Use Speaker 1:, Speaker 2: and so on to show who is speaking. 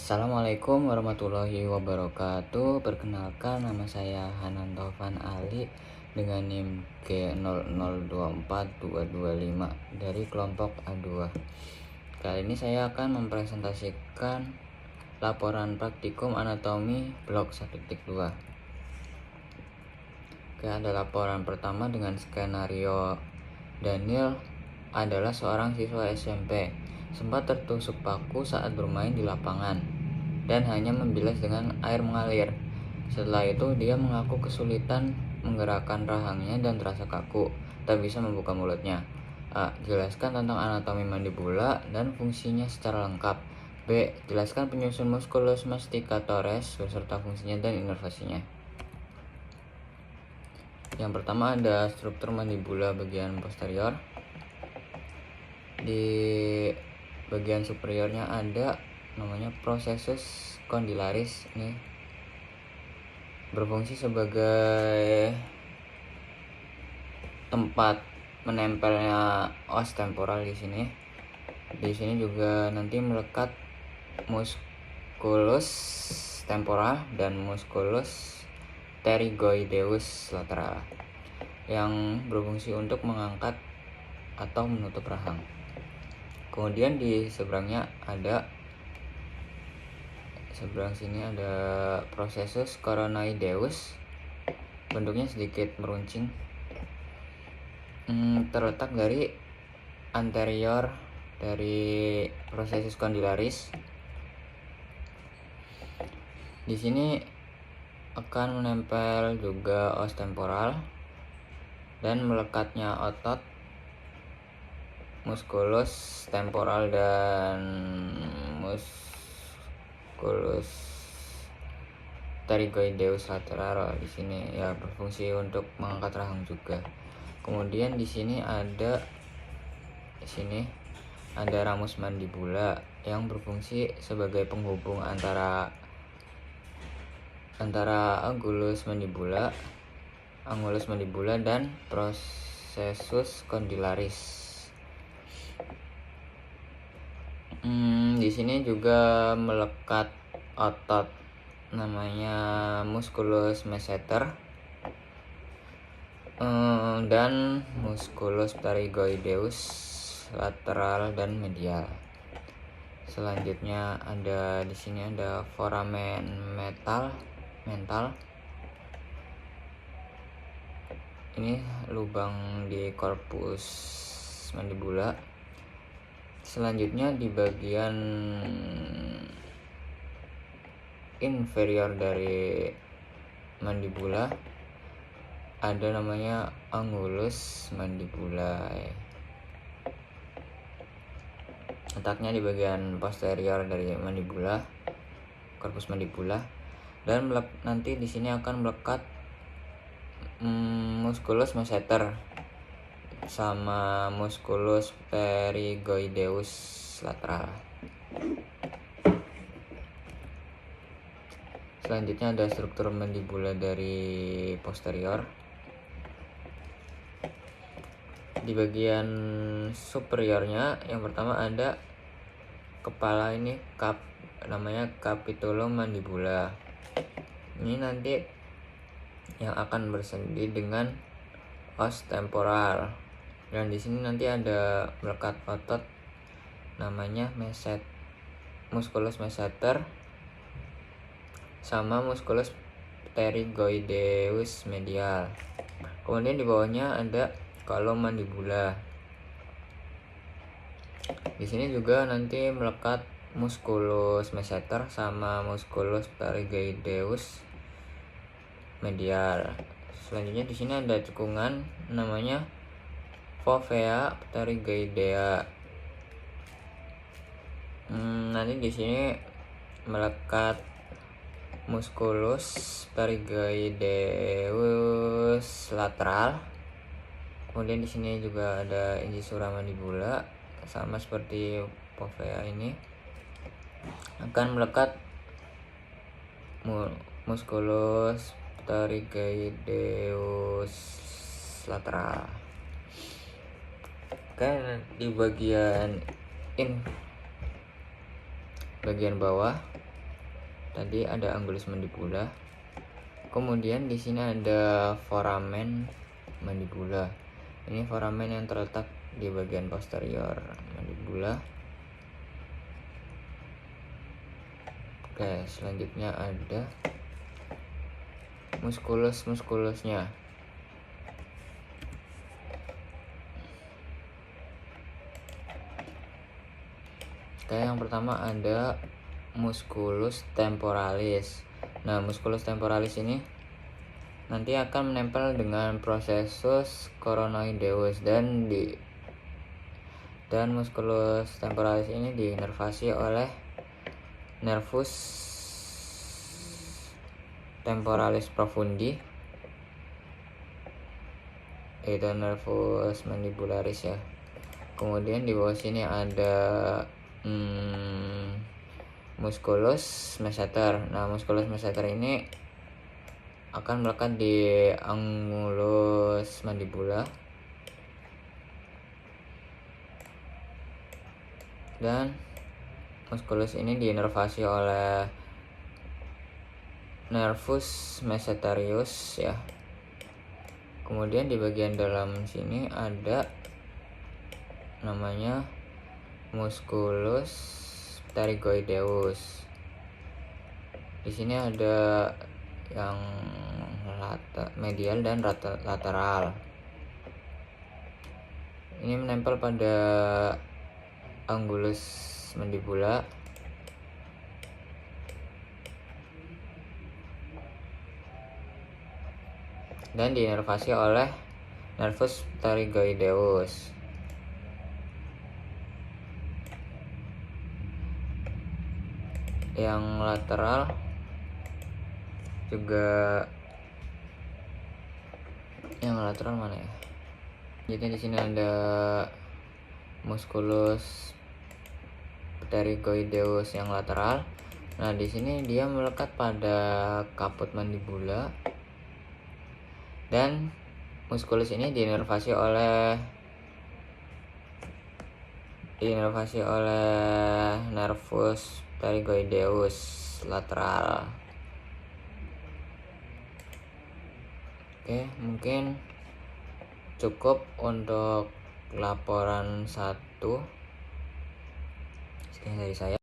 Speaker 1: Assalamualaikum warahmatullahi wabarakatuh. Perkenalkan, nama saya Hanan Taufan Ali dengan NIM G0024225 dari kelompok A2. Kali ini saya akan mempresentasikan laporan praktikum anatomi blok 1.2. Oke, ada laporan pertama dengan skenario. Daniel adalah seorang siswa SMP, sempat tertusuk paku saat bermain di lapangan dan hanya membilas dengan air mengalir. Setelah itu dia mengaku kesulitan menggerakkan rahangnya dan terasa kaku, tak bisa membuka mulutnya. A. Jelaskan tentang anatomi mandibula dan fungsinya secara lengkap. B. Jelaskan penyusun musculus masticatoris beserta fungsinya dan inervasinya. Yang pertama ada struktur mandibula bagian posterior. Di bagian superiornya ada namanya processus condylaris, ini berfungsi sebagai tempat menempelnya os temporal di sini. Di sini juga nanti melekat musculus temporal dan musculus pterygoideus lateral yang berfungsi untuk mengangkat atau menutup rahang. Kemudian di seberang sini ada processus coronoideus, bentuknya sedikit meruncing, terletak dari anterior dari processus condylaris. Di sini akan menempel juga os temporal dan melekatnya otot musculus temporal dan musculus pterygoideus lateral di sini ya, berfungsi untuk mengangkat rahang juga. Kemudian di sini ada ramus mandibula yang berfungsi sebagai penghubung antara angulus mandibula dan processus condylaris. Di sini juga melekat otot namanya musculus masseter dan musculus pterygoideus lateral dan medial. Selanjutnya ada di sini ada foramen mental. Ini lubang di korpus mandibula. Selanjutnya di bagian inferior dari mandibula ada namanya angulus mandibula. Letaknya di bagian posterior dari mandibula, korpus mandibula, dan nanti di sini akan melekat musculus masseter sama musculus pterygoideus lateral. Selanjutnya ada struktur mandibula dari posterior. Di bagian superiornya yang pertama ada kepala, ini namanya capitulum mandibula. Ini nanti yang akan bersendi dengan os temporal, dan di sini nanti ada melekat otot namanya musculus masseter sama musculus pterygoideus medial. Kemudian di bawahnya ada kolom mandibula. Di sini juga nanti melekat musculus masseter sama musculus pterygoideus medial. Selanjutnya di sini ada cekungan namanya fovea pterygoidea. Nanti di sini melekat musculus pterygoideus lateral. Kemudian di sini juga ada incisura mandibula, sama seperti fovea ini akan melekat musculus pterygoideus lateral. Oke, di bagian bawah Tadi ada angulus mandibula. Kemudian di sini ada foramen mandibula. Ini foramen yang terletak di bagian posterior mandibula. Oke, selanjutnya ada muskulusnya. Oke, yang pertama ada musculus temporalis. Nah, musculus temporalis ini nanti akan menempel dengan processus coronoideus dan musculus temporalis ini diinervasi oleh nervus temporalis profundi, yaitu nervus mandibularis ya. Kemudian di bawah sini ada musculus masseter. Nah, musculus masseter ini akan melekat di angulus mandibula dan musculus ini diinervasi oleh nervus masseterius ya. Kemudian di bagian dalam sini ada namanya musculus pterygoideus. Di sini ada yang medial dan lateral. Ini menempel pada angulus mandibula dan diinervasi oleh nervus pterygoideus. Yang lateral juga, yang lateral mana ya? Jadi di sini ada musculus pterygoideus yang lateral. Nah, di sini dia melekat pada kaput mandibula dan musculus ini diinervasi oleh nervus pterygoideus lateral. Oke, mungkin cukup untuk laporan 1. Sekian dari saya.